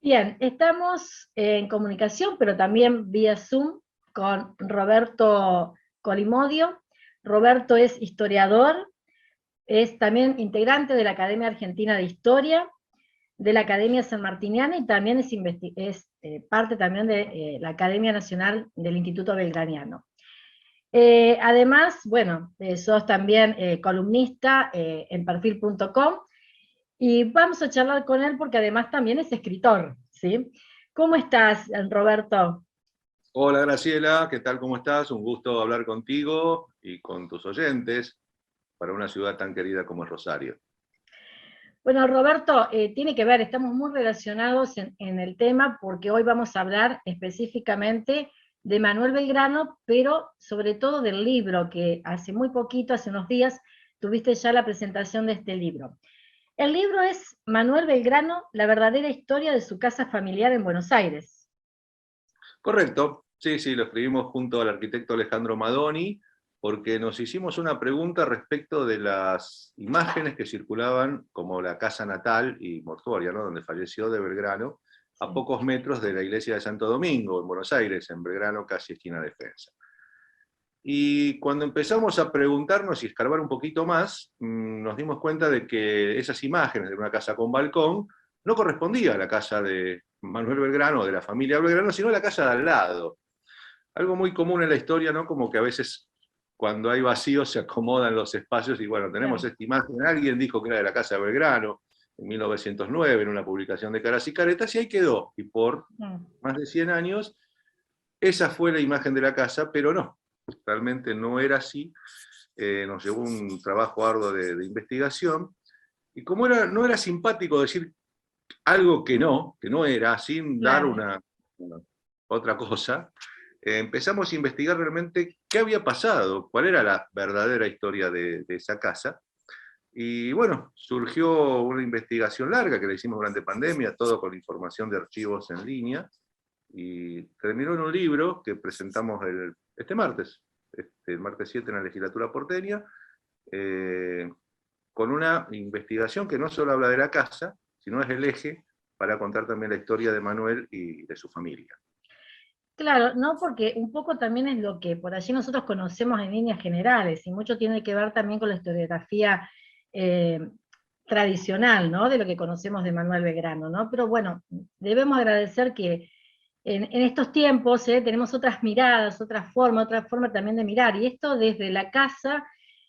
Bien, estamos en comunicación, pero también vía Zoom, con Roberto Colimodio. Roberto es historiador, es también integrante de la Academia Argentina de Historia, de la Academia Sanmartiniana, y también es parte también de la Academia Nacional del Instituto Belgraniano. Además, bueno, sos también columnista en perfil.com, y vamos a charlar con él porque además también es escritor, ¿sí? ¿Cómo estás, Roberto? Hola Graciela, ¿qué tal? ¿Cómo estás? Un gusto hablar contigo y con tus oyentes para una ciudad tan querida como es Rosario. Bueno, Roberto, tiene que ver, estamos muy relacionados en el tema porque hoy vamos a hablar específicamente de Manuel Belgrano, pero sobre todo del libro que hace muy poquito, hace unos días, tuviste ya la presentación de este libro. El libro es Manuel Belgrano, la verdadera historia de su casa familiar en Buenos Aires. Correcto, sí, sí, lo escribimos junto al arquitecto Alejandro Madoni, porque nos hicimos una pregunta respecto de las imágenes que circulaban como la casa natal y mortuoria, ¿no? Donde falleció de Belgrano, a Sí. pocos metros de la iglesia de Santo Domingo, en Buenos Aires, en Belgrano, casi esquina Defensa. Y cuando empezamos a preguntarnos y escarbar un poquito más, nos dimos cuenta de que esas imágenes de una casa con balcón no correspondía a la casa de Manuel Belgrano o de la familia Belgrano, sino a la casa de al lado. Algo muy común en la historia, ¿no? Como que a veces cuando hay vacíos se acomodan los espacios y bueno, tenemos Claro. esta imagen. Alguien dijo que era de la casa de Belgrano en 1909 en una publicación de Caras y Caretas y ahí quedó. Y por Mm. más de 100 años esa fue la imagen de la casa, pero no, realmente no era así. Nos llevó un trabajo arduo de investigación, y como no era simpático decir algo que no era, sin dar Claro. una otra cosa, empezamos a investigar realmente qué había pasado, cuál era la verdadera historia de esa casa. Y bueno, surgió una investigación larga que la hicimos durante pandemia, todo con información de archivos en línea, y terminó en un libro que presentamos este martes, el martes 7 en la legislatura porteña, eh, con una investigación que no solo habla de la casa, sino es el eje para contar también la historia de Manuel y de su familia. Claro, no, porque un poco también es lo que por allí nosotros conocemos en líneas generales, y mucho tiene que ver también con la historiografía eh, tradicional, ¿no? De lo que conocemos de Manuel Belgrano, ¿no? Pero bueno, debemos agradecer que en estos tiempos tenemos otras miradas, otra forma también de mirar, y esto desde la casa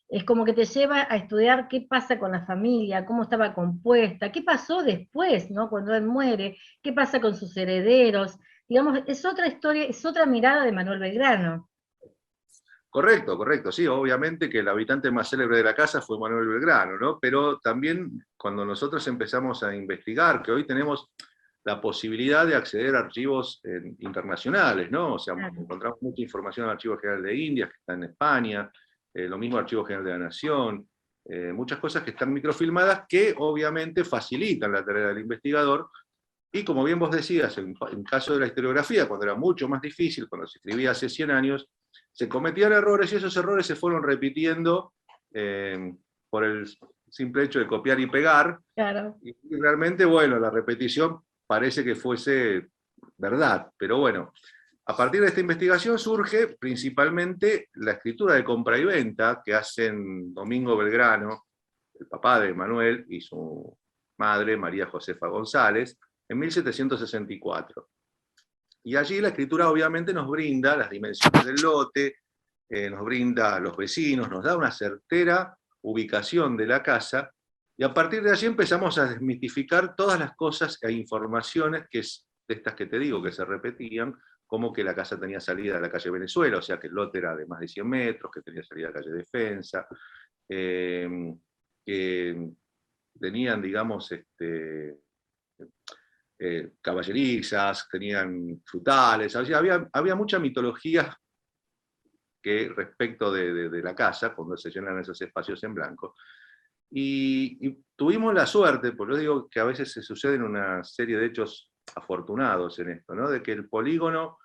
es como que te lleva a estudiar qué pasa con la familia, cómo estaba compuesta, qué pasó después, ¿no? Cuando él muere, qué pasa con sus herederos. Digamos, es otra historia, es otra mirada de Manuel Belgrano. Correcto, correcto, sí, obviamente que el habitante más célebre de la casa fue Manuel Belgrano, ¿no? Pero también cuando nosotros empezamos a investigar, que hoy tenemos la posibilidad de acceder a archivos internacionales, ¿no? O sea, Claro. encontramos mucha información en el Archivo General de Indias, que está en España, lo mismo Archivo General de la Nación, muchas cosas que están microfilmadas que obviamente facilitan la tarea del investigador. Y como bien vos decías, en caso de la historiografía, cuando era mucho más difícil, cuando se escribía hace 100 años, se cometían errores y esos errores se fueron repitiendo por el simple hecho de copiar y pegar. Claro. Y realmente, bueno, la repetición parece que fuese verdad, pero bueno, a partir de esta investigación surge principalmente la escritura de compra y venta que hacen Domingo Belgrano, el papá de Manuel, y su madre, María Josefa González, en 1764. Y allí la escritura obviamente nos brinda las dimensiones del lote, nos brinda a los vecinos, nos da una certera ubicación de la casa, y a partir de allí empezamos a desmitificar todas las cosas e informaciones que es de estas que te digo, que se repetían, como que la casa tenía salida a la calle Venezuela, o sea que el lote era de más de 100 metros, que tenía salida a la calle Defensa, que tenían, digamos, caballerizas, tenían frutales, había mucha mitología que respecto de la casa, cuando se llenan esos espacios en blanco. Y tuvimos la suerte, porque yo digo que a veces se suceden una serie de hechos afortunados en esto, ¿no? De que el polígono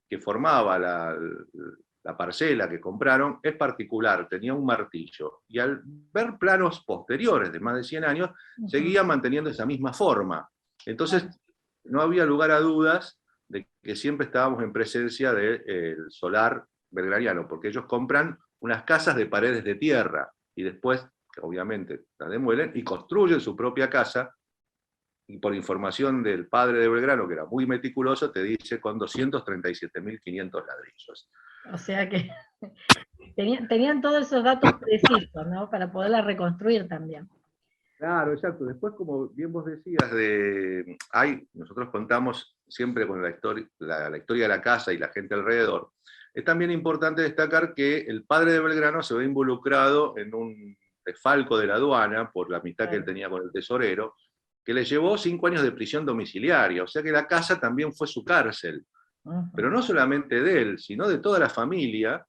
que formaba la parcela que compraron es particular, tenía un martillo, y al ver planos posteriores de más de 100 años, Ujú. seguía manteniendo esa misma forma. Entonces, Claro. no había lugar a dudas de que siempre estábamos en presencia del solar belgraniano, porque ellos compran unas casas de paredes de tierra, y después, obviamente, las demuelen y construyen su propia casa, y por información del padre de Belgrano, que era muy meticuloso, te dice con 237.500 ladrillos. O sea que tenían todos esos datos precisos, ¿no? Para poderla reconstruir también. Claro, exacto. Después, como bien vos decías, nosotros contamos siempre con la historia de la casa y la gente alrededor. Es también importante destacar que el padre de Belgrano se ve involucrado en un desfalco de la aduana por la amistad que él tenía con el tesorero, que le llevó 5 años de prisión domiciliaria. O sea que la casa también fue su cárcel. Pero no solamente de él, sino de toda la familia,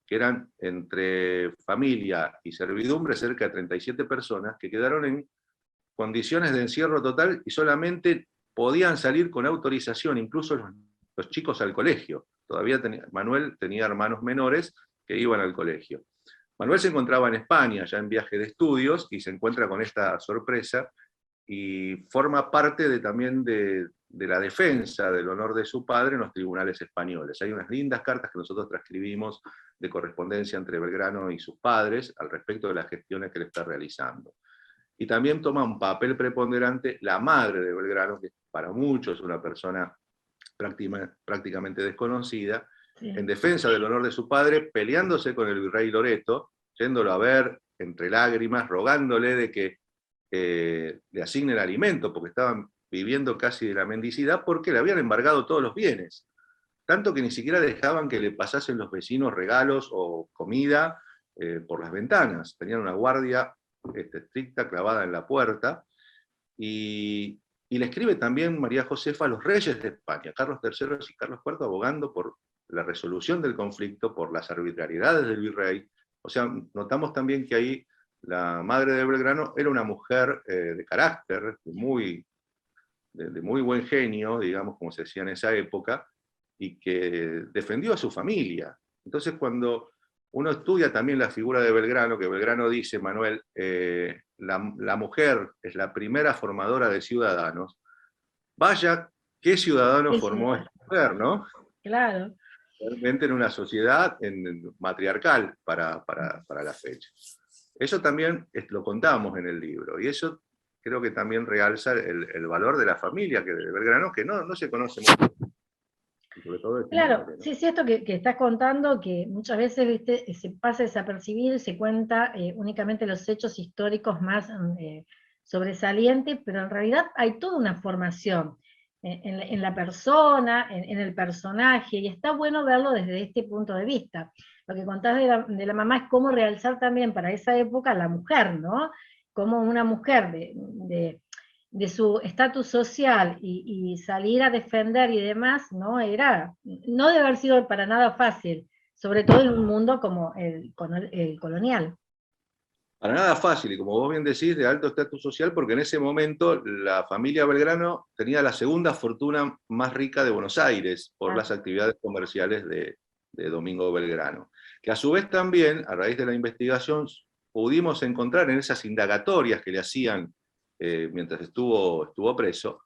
que eran entre familia y servidumbre cerca de 37 personas, que quedaron en condiciones de encierro total y solamente podían salir con autorización, incluso los chicos al colegio. Manuel tenía hermanos menores que iban al colegio. Manuel se encontraba en España, ya en viaje de estudios, y se encuentra con esta sorpresa, y forma parte también de la defensa del honor de su padre en los tribunales españoles. Hay unas lindas cartas que nosotros transcribimos de correspondencia entre Belgrano y sus padres al respecto de las gestiones que él está realizando. Y también toma un papel preponderante la madre de Belgrano, que para muchos es una persona prácticamente desconocida, Sí. en defensa del honor de su padre, peleándose con el virrey Loreto, yéndolo a ver entre lágrimas, rogándole de que le asignen alimento, porque estaban viviendo casi de la mendicidad, porque le habían embargado todos los bienes. Tanto que ni siquiera dejaban que le pasasen los vecinos regalos o comida por las ventanas. Tenían una guardia estricta clavada en la puerta. Y le escribe también María Josefa a los reyes de España, Carlos III y Carlos IV, abogando por la resolución del conflicto, por las arbitrariedades del virrey. O sea, notamos también que ahí la madre de Belgrano era una mujer de carácter, de muy buen genio, digamos, como se decía en esa época, y que defendió a su familia. Entonces, cuando uno estudia también la figura de Belgrano, que Belgrano dice, Manuel, la mujer es la primera formadora de ciudadanos, vaya, ¿qué ciudadano formó esta mujer, no? Claro. Realmente en una sociedad matriarcal para la fecha. Eso también lo contamos en el libro, y eso creo que también realza el valor de la familia de Belgrano, que no se conoce mucho. Sobre todo claro, madre, ¿no? sí, esto que estás contando, que muchas veces, ¿viste?, se pasa desapercibido y se cuenta únicamente los hechos históricos más sobresalientes, pero en realidad hay toda una formación en la persona, en el personaje, y está bueno verlo desde este punto de vista. Lo que contás de la mamá es cómo realzar también para esa época a la mujer, ¿no? Como una mujer de su estatus social y salir a defender y demás, no debe haber sido para nada fácil, sobre todo en un mundo como el colonial. Para nada fácil, y como vos bien decís, de alto estatus social, porque en ese momento la familia Belgrano tenía la segunda fortuna más rica de Buenos Aires por las actividades comerciales de Domingo Belgrano, que a su vez también, a raíz de la investigación, pudimos encontrar en esas indagatorias que le hacían mientras estuvo preso,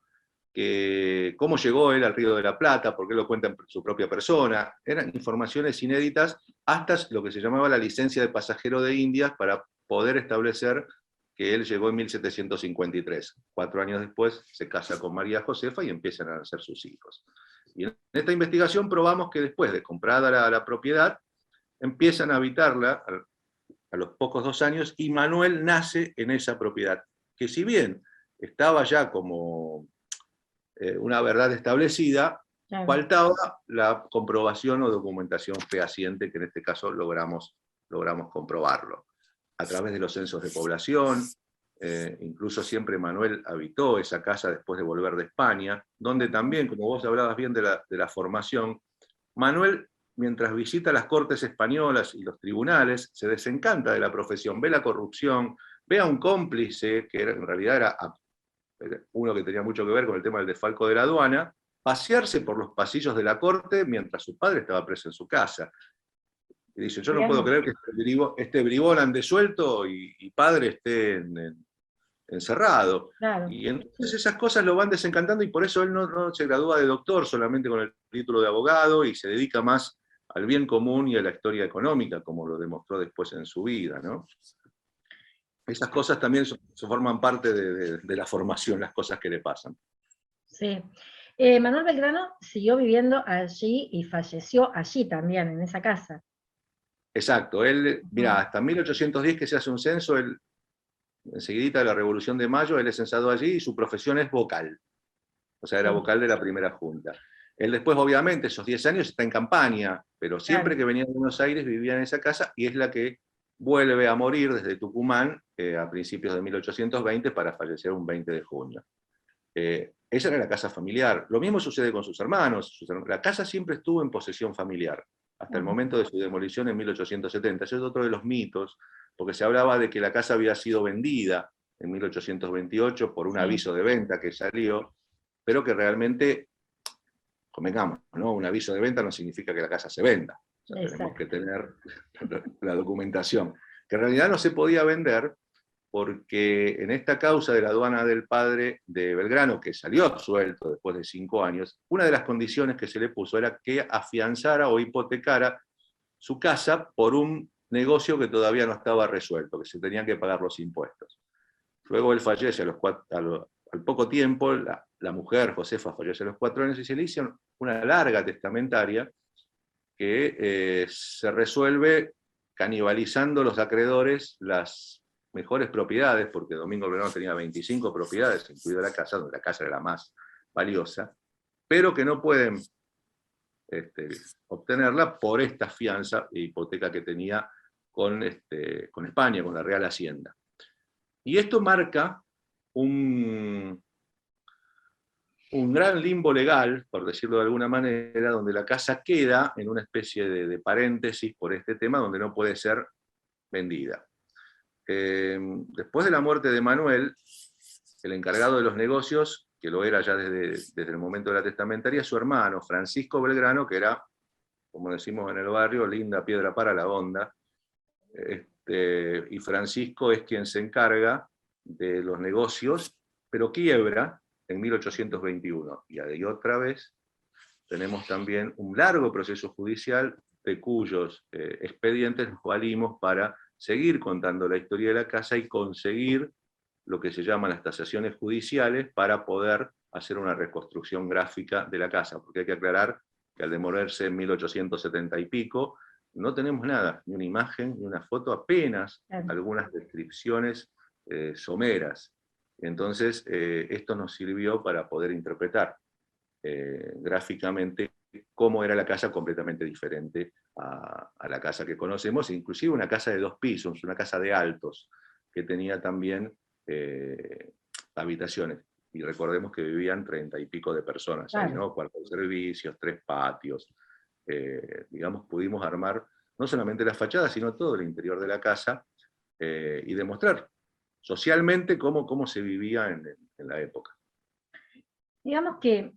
que cómo llegó él al Río de la Plata, por qué lo cuenta en su propia persona. Eran informaciones inéditas, hasta lo que se llamaba la licencia de pasajero de Indias, para poder establecer que él llegó en 1753. 4 años después se casa con María Josefa y empiezan a nacer sus hijos. Y en esta investigación probamos que después de comprada la propiedad, empiezan a habitarla a los pocos 2 años, y Manuel nace en esa propiedad, que si bien estaba ya como una verdad establecida, claro, faltaba la comprobación o documentación fehaciente, que en este caso logramos comprobarlo. A través de los censos de población, incluso siempre Manuel habitó esa casa después de volver de España, donde también, como vos hablabas bien de la formación, Manuel, mientras visita las cortes españolas y los tribunales, se desencanta de la profesión, ve la corrupción, ve a un cómplice, que en realidad era uno que tenía mucho que ver con el tema del desfalco de la aduana, pasearse por los pasillos de la corte mientras su padre estaba preso en su casa. Y dice, yo no puedo creer que este bribón ande suelto y padre esté encerrado. Claro. Y entonces esas cosas lo van desencantando y por eso él no se gradúa de doctor solamente con el título de abogado y se dedica más al bien común y a la historia económica, como lo demostró después en su vida, ¿no? Esas cosas también forman parte de la formación, las cosas que le pasan. Sí. Manuel Belgrano siguió viviendo allí y falleció allí también, en esa casa. Exacto. Él, mira, hasta 1810 que se hace un censo, él, enseguidita de la Revolución de Mayo, él es censado allí y su profesión es vocal. O sea, era Sí, vocal de la primera junta. Él después, obviamente, esos 10 años está en campaña, pero siempre claro. que venía de Buenos Aires vivía en esa casa y es la que vuelve a morir desde Tucumán a principios de 1820 para fallecer un 20 de junio. Esa era la casa familiar. Lo mismo sucede con sus hermanos. La casa siempre estuvo en posesión familiar, hasta el momento de su demolición en 1870. Ese es otro de los mitos, porque se hablaba de que la casa había sido vendida en 1828 por un Sí, aviso de venta que salió, pero que realmente, convengamos, ¿no? Un aviso de venta no significa que la casa se venda. O sea, tenemos que exacto. tener la documentación. Que en realidad no se podía vender porque en esta causa de la aduana del padre de Belgrano, que salió absuelto después de 5 años, una de las condiciones que se le puso era que afianzara o hipotecara su casa por un negocio que todavía no estaba resuelto, que se tenían que pagar los impuestos. Luego él fallece al poco tiempo, la mujer, Josefa, fallece a los 4 años y se le hizo una larga testamentaria que se resuelve canibalizando los acreedores las mejores propiedades, porque Domingo Belgrano tenía 25 propiedades, incluida la casa, donde la casa era la más valiosa, pero que no pueden obtenerla por esta fianza e hipoteca que tenía con España, con la Real Hacienda. Y esto marca un gran limbo legal, por decirlo de alguna manera, donde la casa queda en una especie de paréntesis por este tema, donde no puede ser vendida. Después de la muerte de Manuel, el encargado de los negocios, que lo era ya desde el momento de la testamentaria, su hermano, Francisco Belgrano, que era, como decimos en el barrio, linda piedra para la honda, y Francisco es quien se encarga de los negocios, pero quiebra en 1821. Y ahí otra vez tenemos también un largo proceso judicial de cuyos expedientes nos valimos para seguir contando la historia de la casa y conseguir lo que se llaman las tasaciones judiciales para poder hacer una reconstrucción gráfica de la casa, porque hay que aclarar que al demolerse en 1870 y pico, no tenemos nada, ni una imagen, ni una foto, apenas Claro. algunas descripciones someras. Entonces, esto nos sirvió para poder interpretar gráficamente cómo era la casa completamente diferente a la casa que conocemos, inclusive una casa de 2 pisos, una casa de altos, que tenía también habitaciones. Y recordemos que vivían 30 y pico de personas ahí, Claro. ¿no? 4 servicios, 3 patios. Digamos, pudimos armar no solamente la fachada, sino todo el interior de la casa y demostrar socialmente cómo se vivía en la época. Digamos que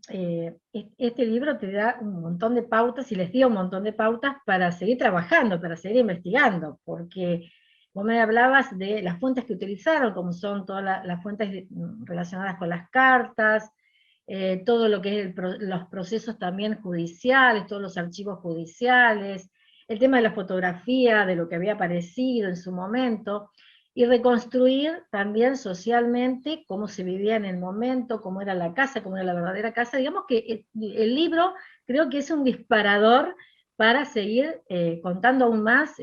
este libro te da un montón de pautas y les dio un montón de pautas para seguir trabajando, para seguir investigando, porque vos me hablabas de las fuentes que utilizaron, como son todas las fuentes relacionadas con las cartas, todo lo que es los procesos también judiciales, todos los archivos judiciales, el tema de la fotografía, de lo que había aparecido en su momento, y reconstruir también socialmente cómo se vivía en el momento, cómo era la casa, cómo era la verdadera casa. Digamos que el libro creo que es un disparador para seguir contando aún más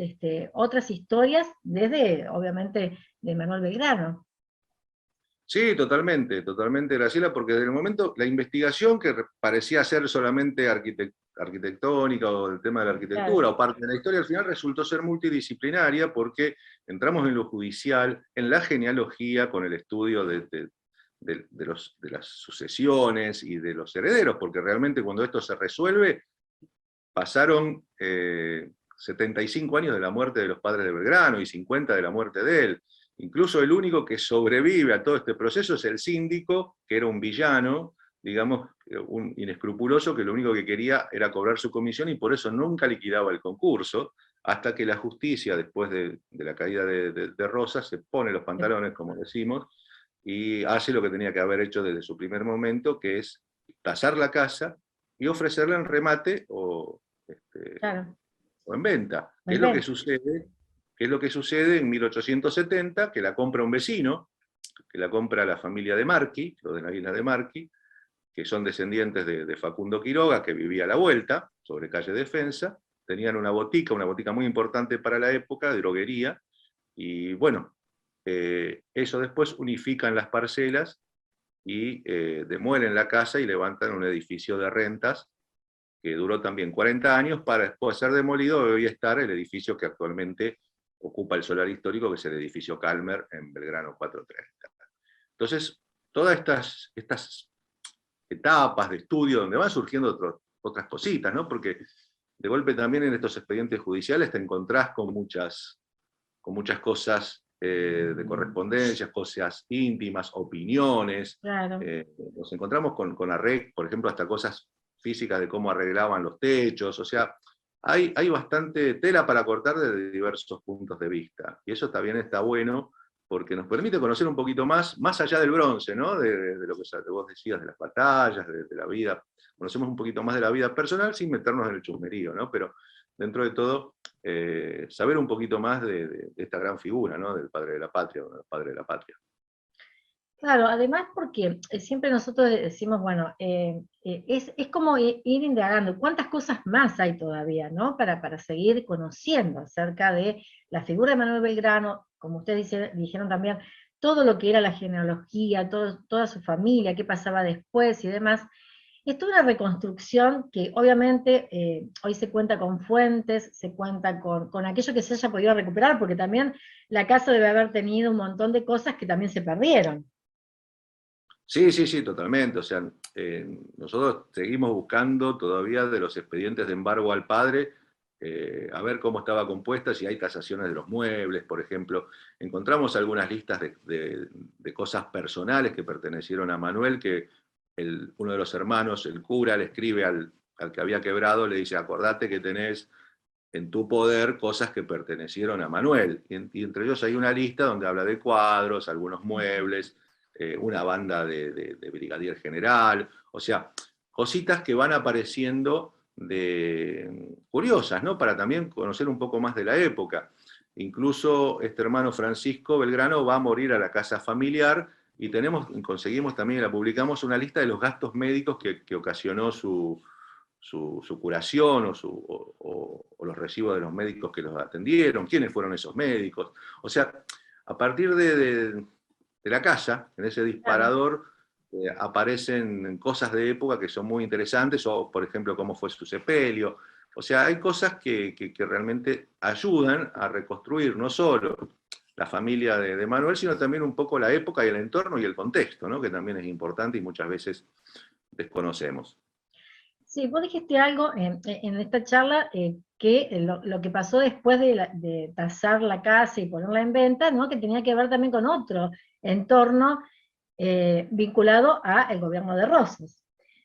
otras historias desde, obviamente, de Manuel Belgrano. Sí, totalmente, totalmente, Graciela, porque desde el momento, la investigación que parecía ser solamente arquitectónica o el tema de la Claro, arquitectura o parte de la historia, al final resultó ser multidisciplinaria porque entramos en lo judicial, en la genealogía, con el estudio de las sucesiones y de los herederos, porque realmente cuando esto se resuelve, pasaron 75 años de la muerte de los padres de Belgrano y 50 de la muerte de él. Incluso el único que sobrevive a todo este proceso es el síndico, que era un villano, digamos, un inescrupuloso, que lo único que quería era cobrar su comisión y por eso nunca liquidaba el concurso, hasta que la justicia, después de la caída de Rosas, se pone los pantalones, como decimos, y hace lo que tenía que haber hecho desde su primer momento, que es tasar la casa y ofrecerla en remate Claro, o en venta. ¿Qué es en lo que venta. sucede? ¿Qué es lo que sucede en 1870? Que la compra un vecino, que la compra la familia de Marchi, los de la isla de Marchi, que son descendientes de Facundo Quiroga, que vivía a la vuelta, sobre calle Defensa, tenían una botica muy importante para la época, de droguería, y bueno, eso después unifican las parcelas y demuelen la casa y levantan un edificio de rentas que duró también 40 años para después ser demolido y hoy estar el edificio que actualmente ocupa el solar histórico, que es el edificio Calmer en Belgrano 430. Entonces, todas estas etapas de estudio donde van surgiendo otras cositas, ¿no? Porque de golpe también en estos expedientes judiciales te encontrás con muchas cosas de correspondencias, cosas íntimas, opiniones. Claro. Nos encontramos con por ejemplo, hasta cosas físicas de cómo arreglaban los techos. O sea, hay bastante tela para cortar desde diversos puntos de vista. Y eso también está bueno porque nos permite conocer un poquito más allá del bronce, ¿no? De lo que vos decías, de las batallas, de la vida. Conocemos un poquito más de la vida personal sin meternos en el chusmerío, ¿no? Pero dentro de todo, saber un poquito más de esta gran figura, ¿no? Del padre de la patria, o del padre de la patria. Claro, además porque siempre nosotros decimos, bueno, es como ir indagando cuántas cosas más hay todavía, ¿no? Para seguir conociendo acerca de la figura de Manuel Belgrano, como ustedes dijeron también, todo lo que era la genealogía, toda su familia, qué pasaba después y demás. Es toda una reconstrucción que obviamente hoy se cuenta con fuentes, se cuenta con aquello que se haya podido recuperar, porque también la casa debe haber tenido un montón de cosas que también se perdieron. Sí, sí, sí, totalmente. O sea, nosotros seguimos buscando todavía de los expedientes de embargo al padre, a ver cómo estaba compuesta, si hay tasaciones de los muebles, por ejemplo. Encontramos algunas listas de cosas personales que pertenecieron a Manuel, que uno de los hermanos, el cura, le escribe al que había quebrado, le dice, acordate que tenés en tu poder cosas que pertenecieron a Manuel. Y entre ellos hay una lista donde habla de cuadros, algunos muebles, una banda de brigadier general, o sea, cositas que van apareciendo curiosas, ¿no? Para también conocer un poco más de la época. Incluso este hermano Francisco Belgrano va a morir a la casa familiar y conseguimos también, la publicamos, una lista de los gastos médicos que ocasionó su curación o los recibos de los médicos que los atendieron, quiénes fueron esos médicos. O sea, a partir de la casa, en ese Claro. disparador, aparecen cosas de época que son muy interesantes, o por ejemplo, cómo fue su sepelio. O sea, hay cosas que realmente ayudan a reconstruir no solo la familia de Manuel, sino también un poco la época y el entorno y el contexto, ¿no? Que también es importante y muchas veces desconocemos. Sí, vos dijiste algo en esta charla que lo que pasó después de tasar la casa y ponerla en venta, ¿no? Que tenía que ver también con otro entorno vinculado al gobierno de Rosas.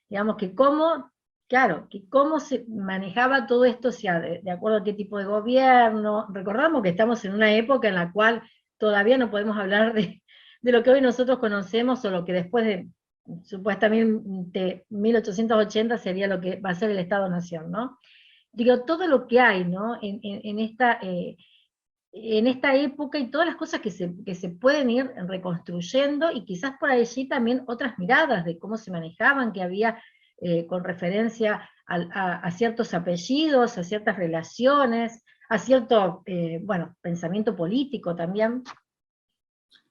Digamos que cómo, claro, que cómo se manejaba todo esto, o sea, de acuerdo a qué tipo de gobierno. Recordamos que estamos en una época en la cual todavía no podemos hablar de lo que hoy nosotros conocemos o lo que después de supuestamente 1880 sería lo que va a ser el Estado-Nación, ¿no? Digo, todo lo que hay, ¿no? En esta época y todas las cosas que se pueden ir reconstruyendo y quizás por allí también otras miradas de cómo se manejaban, que había con referencia a ciertos apellidos, a ciertas relaciones, a cierto, bueno, pensamiento político también.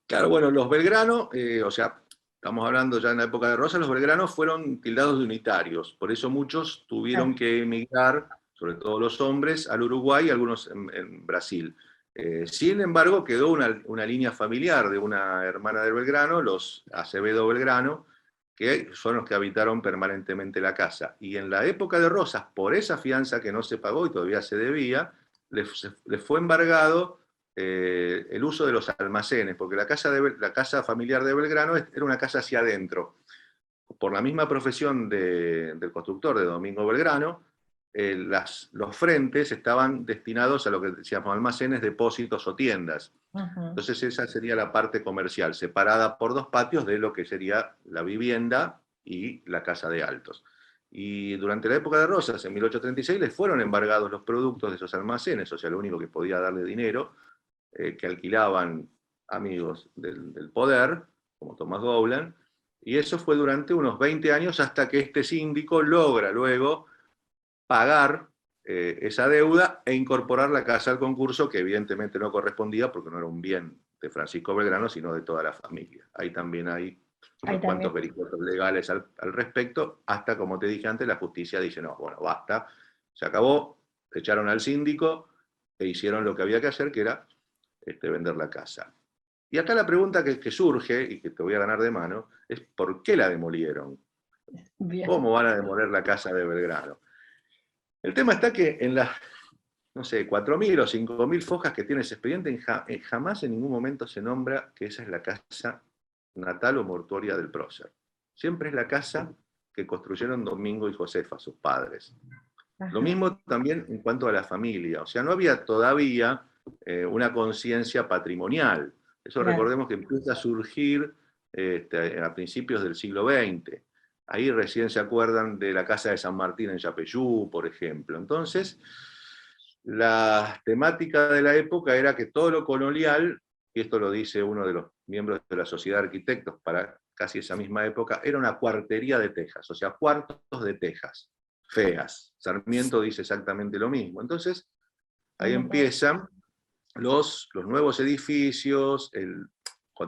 Claro, bueno, los Belgrano, o sea, estamos hablando ya en la época de Rosas, los belgranos fueron tildados de unitarios, por eso muchos tuvieron Claro, que emigrar, sobre todo los hombres, al Uruguay y algunos en Brasil. Sin embargo, quedó una línea familiar de una hermana del Belgrano, los Acevedo Belgrano, que son los que habitaron permanentemente la casa. Y en la época de Rosas, por esa fianza que no se pagó y todavía se debía, les fue embargado el uso de los almacenes, porque la casa familiar de Belgrano era una casa hacia adentro. Por la misma profesión del constructor de Domingo Belgrano, los frentes estaban destinados a lo que decíamos almacenes, depósitos o tiendas. Entonces esa sería la parte comercial, separada por dos patios de lo que sería la vivienda y la casa de altos. Y durante la época de Rosas, en 1836, les fueron embargados los productos de esos almacenes, o sea, lo único que podía darle dinero, que alquilaban amigos del poder, como Tomás Gowland, y eso fue durante unos 20 años hasta que este síndico logra luego pagar esa deuda e incorporar la casa al concurso, que evidentemente no correspondía porque no era un bien de Francisco Belgrano, sino de toda la familia. Ahí también hay unos cuantos vericuetos legales al respecto, hasta, como te dije antes, la justicia dice, no, bueno, basta, se acabó, echaron al síndico e hicieron lo que había que hacer, que era vender la casa. Y acá la pregunta que surge, y que te voy a ganar de mano, es ¿por qué la demolieron? Bien. ¿Cómo van a demoler la casa de Belgrano? El tema está que en las, no sé, 4.000 o 5.000 fojas que tiene ese expediente, jamás en ningún momento se nombra que esa es la casa natal o mortuoria del prócer. Siempre es la casa que construyeron Domingo y Josefa, sus padres. Ajá. Lo mismo también en cuanto a la familia, o sea, no había todavía una conciencia patrimonial. Eso claro. Recordemos que empieza a surgir a principios del siglo XX. Ahí recién se acuerdan de la casa de San Martín en Yapeyú, por ejemplo. Entonces, la temática de la época era que todo lo colonial, y esto lo dice uno de los miembros de la Sociedad de Arquitectos para casi esa misma época, era una cuartería de tejas, o sea, cuartos de tejas, feas. Sarmiento dice exactamente lo mismo. Entonces, ahí empiezan los nuevos edificios,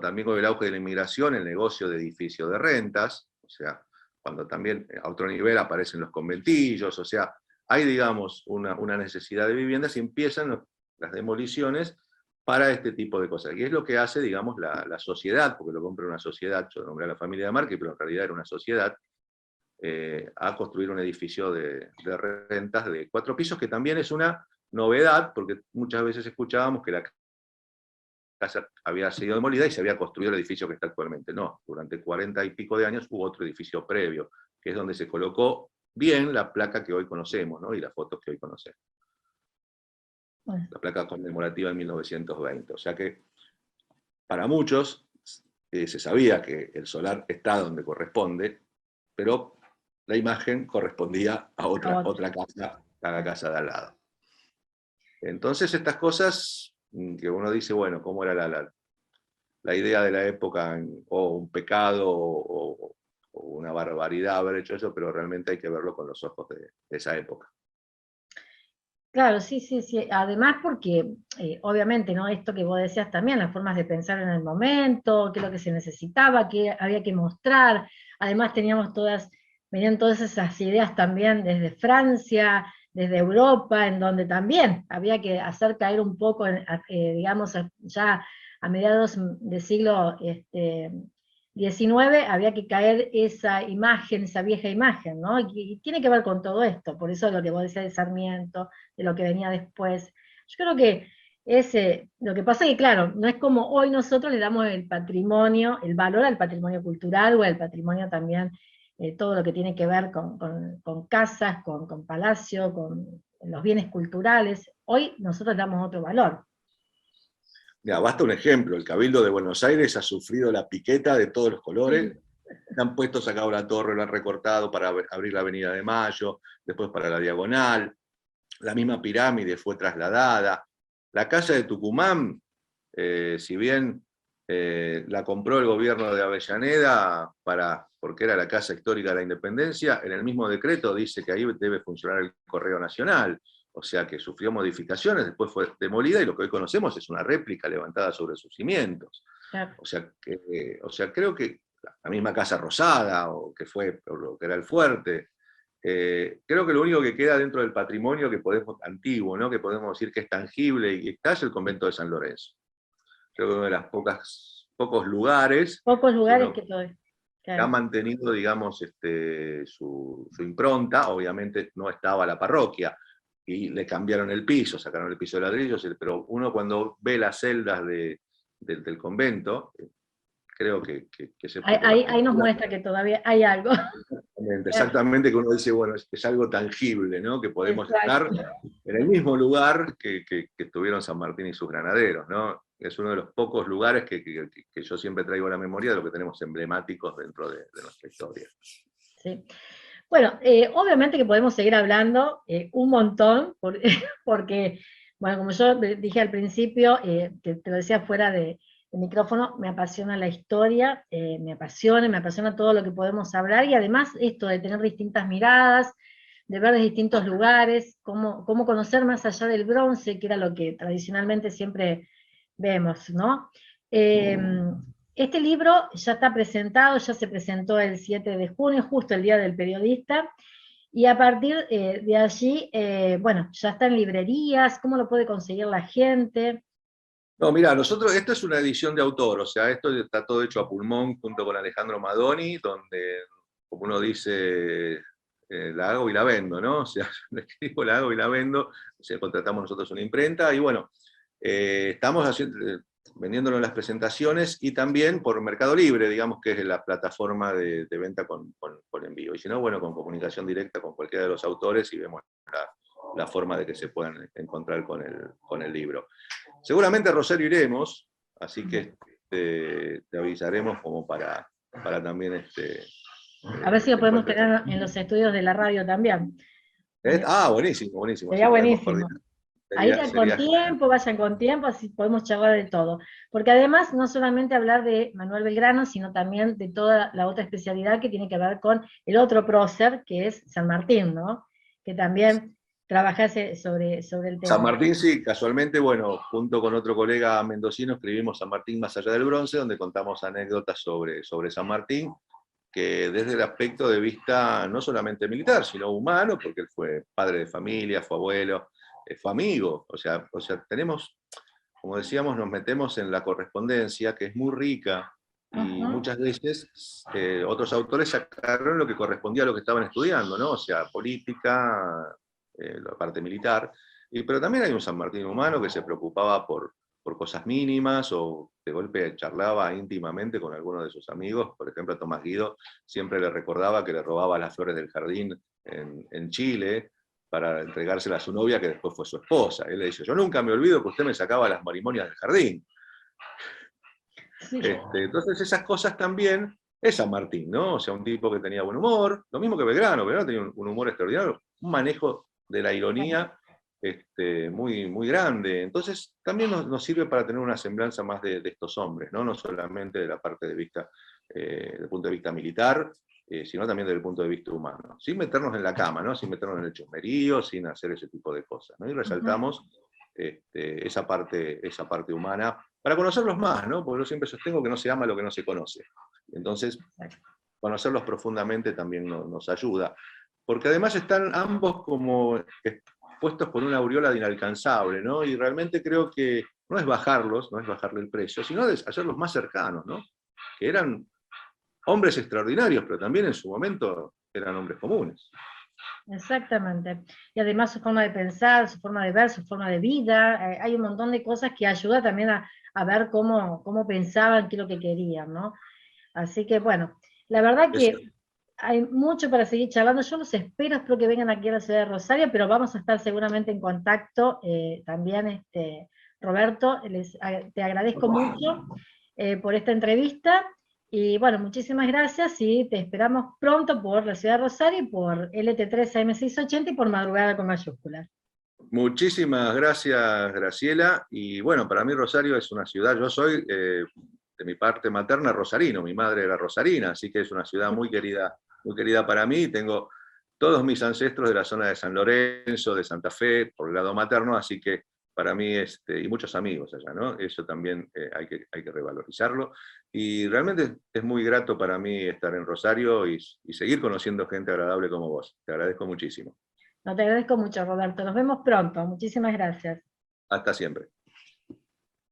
también con el auge de la inmigración, el negocio de edificios de rentas, o sea, cuando también a otro nivel aparecen los conventillos, o sea, hay, digamos, una necesidad de viviendas y empiezan las demoliciones para este tipo de cosas. Y es lo que hace, digamos, la sociedad, porque lo compra una sociedad, yo nombré a la familia de Marque, pero en realidad era una sociedad, a construir un edificio de rentas de 4 pisos, que también es una novedad, porque muchas veces escuchábamos que la casa había sido demolida y se había construido el edificio que está actualmente. No, durante 40 y pico de años hubo otro edificio previo, que es donde se colocó bien la placa que hoy conocemos, ¿no? Y las fotos que hoy conocemos. Bueno. La placa conmemorativa en 1920. O sea que para muchos se sabía que el solar está donde corresponde, pero la imagen correspondía a otra casa, a la casa de al lado. Entonces estas cosas que uno dice, bueno, ¿cómo era la idea de la época? O un pecado, o una barbaridad haber hecho eso, pero realmente hay que verlo con los ojos de esa época. Claro, sí. Además porque, obviamente, ¿no? Esto que vos decías también, las formas de pensar en el momento, qué es lo que se necesitaba, qué había que mostrar. Además venían todas esas ideas también desde Francia, desde Europa, en donde también había que hacer caer un poco, digamos, ya a mediados del siglo XIX, había que caer esa imagen, esa vieja imagen, ¿no? Y tiene que ver con todo esto, por eso lo que vos decías de Sarmiento, de lo que venía después. Yo creo que lo que pasa es que, claro, no es como hoy nosotros le damos el patrimonio, el valor al patrimonio cultural o al patrimonio también, todo lo que tiene que ver con casas, con palacio, con los bienes culturales. Hoy nosotros damos otro valor. Mira, basta un ejemplo, el Cabildo de Buenos Aires ha sufrido la piqueta de todos los colores, sí. Han puesto, sacado la torre, lo han recortado para abrir la Avenida de Mayo, después para la Diagonal, la misma pirámide fue trasladada. La casa de Tucumán, si bien la compró el gobierno de Avellaneda porque era la casa histórica de la Independencia, en el mismo decreto dice que ahí debe funcionar el Correo Nacional, o sea que sufrió modificaciones, después fue demolida y lo que hoy conocemos es una réplica levantada sobre sus cimientos. Claro. O sea, creo que la misma Casa Rosada, o que fue lo que era el fuerte, creo que lo único que queda dentro del patrimonio antiguo, ¿no? Que podemos decir que es tangible y está, es el convento de San Lorenzo. Creo que uno de los pocos lugares que todavía ha mantenido, digamos, su impronta. Obviamente no estaba la parroquia, y le cambiaron el piso, sacaron el piso de ladrillos, pero uno cuando ve las celdas del convento, creo que se... Ahí nos muestra que todavía hay algo. exactamente, que uno dice, bueno, es algo tangible, ¿no? Que podemos Exacto. estar en el mismo lugar que estuvieron San Martín y sus granaderos, ¿no? Es uno de los pocos lugares que yo siempre traigo a la memoria de lo que tenemos emblemáticos dentro de nuestra historia. Sí. Bueno, obviamente que podemos seguir hablando un montón, porque, bueno, como yo dije al principio, te lo decía fuera de micrófono, me apasiona la historia, me apasiona todo lo que podemos hablar, y además esto de tener distintas miradas, de ver de distintos lugares, cómo conocer más allá del bronce, que era lo que tradicionalmente siempre vemos, ¿no? Eh, este libro ya está presentado, ya se presentó el 7 de junio, justo el Día del Periodista, y a partir de allí, bueno, ya está en librerías. ¿Cómo lo puede conseguir la gente? No, mira, nosotros, esto es una edición de autor, o sea, esto está todo hecho a pulmón junto con Alejandro Madoni, donde, como uno dice, la hago y la vendo, ¿no? O sea, la escribo, la hago y la vendo, o sea, contratamos nosotros una imprenta, y bueno, estamos haciendo, vendiéndolo en las presentaciones, y también por Mercado Libre, digamos que es la plataforma de venta con envío, y si no, bueno, con comunicación directa con cualquiera de los autores, y vemos la forma de que se puedan encontrar con el libro. Seguramente a Rosario iremos, así que te avisaremos como para también... A ver si lo en podemos cualquier... tener en los estudios de la radio también. Buenísimo, buenísimo, así Sería podemos buenísimo. coordinar. Ahí con Sería genial. tiempo, vayan con tiempo, así podemos charlar de todo. Porque además, no solamente hablar de Manuel Belgrano, sino también de toda la otra especialidad que tiene que ver con el otro prócer, que es San Martín, ¿no? Que también trabajase sobre el San tema. Martín, sí, casualmente, bueno, junto con otro colega mendocino escribimos San Martín más allá del bronce, donde contamos anécdotas sobre San Martín, que desde el aspecto de vista no solamente militar, sino humano, porque él fue padre de familia, fue abuelo, fue amigo, o sea, tenemos, como decíamos, nos metemos en la correspondencia, que es muy rica, y Ujú. muchas veces otros autores sacaron lo que correspondía a lo que estaban estudiando, ¿no? O sea, política, la parte militar, pero también hay un San Martín humano que se preocupaba por cosas mínimas, o de golpe charlaba íntimamente con alguno de sus amigos. Por ejemplo, a Tomás Guido siempre le recordaba que le robaba las flores del jardín en Chile para entregárselas a su novia, que después fue su esposa. Él le dice, yo nunca me olvido que usted me sacaba las marimonias del jardín. Sí. Entonces esas cosas también es San Martín, ¿no? O sea, un tipo que tenía buen humor, lo mismo que Belgrano. Belgrano tenía un humor extraordinario, un manejo de la ironía muy, muy grande. Entonces también nos sirve para tener una semblanza más de estos hombres, ¿no? No solamente de la parte de vista, del punto de vista militar, sino también desde el punto de vista humano. Sin meternos en la cama, ¿no? Sin meternos en el chusmerío, sin hacer ese tipo de cosas, ¿no? Y resaltamos esa parte humana, para conocerlos más, ¿no? Porque yo siempre sostengo que no se ama lo que no se conoce. Entonces, conocerlos profundamente también nos ayuda. Porque además están ambos como puestos por una aureola de inalcanzable, ¿no? Y realmente creo que no es bajarlos, no es bajarle el precio, sino de hacerlos más cercanos, ¿no? Que eran hombres extraordinarios, pero también en su momento eran hombres comunes. Exactamente. Y además su forma de pensar, su forma de ver, su forma de vida, hay un montón de cosas que ayuda también a ver cómo pensaban, qué es lo que querían, ¿no? Así que bueno, la verdad Eso. que hay mucho para seguir charlando. Yo los espero que vengan aquí a la ciudad de Rosario, pero vamos a estar seguramente en contacto también, Roberto. Te agradezco mucho por esta entrevista. Y bueno, muchísimas gracias y te esperamos pronto por la ciudad de Rosario y por LT3AM680 y por Madrugada con mayúsculas. Muchísimas gracias, Graciela. Y bueno, para mí Rosario es una ciudad, yo soy de mi parte materna rosarino, mi madre era rosarina, así que es una ciudad muy querida para mí. Tengo todos mis ancestros de la zona de San Lorenzo, de Santa Fe, por el lado materno, así que para mí, y muchos amigos allá, ¿no? Eso también hay que revalorizarlo. Y realmente es muy grato para mí estar en Rosario y seguir conociendo gente agradable como vos. Te agradezco muchísimo. No, te agradezco mucho, Roberto. Nos vemos pronto. Muchísimas gracias. Hasta siempre.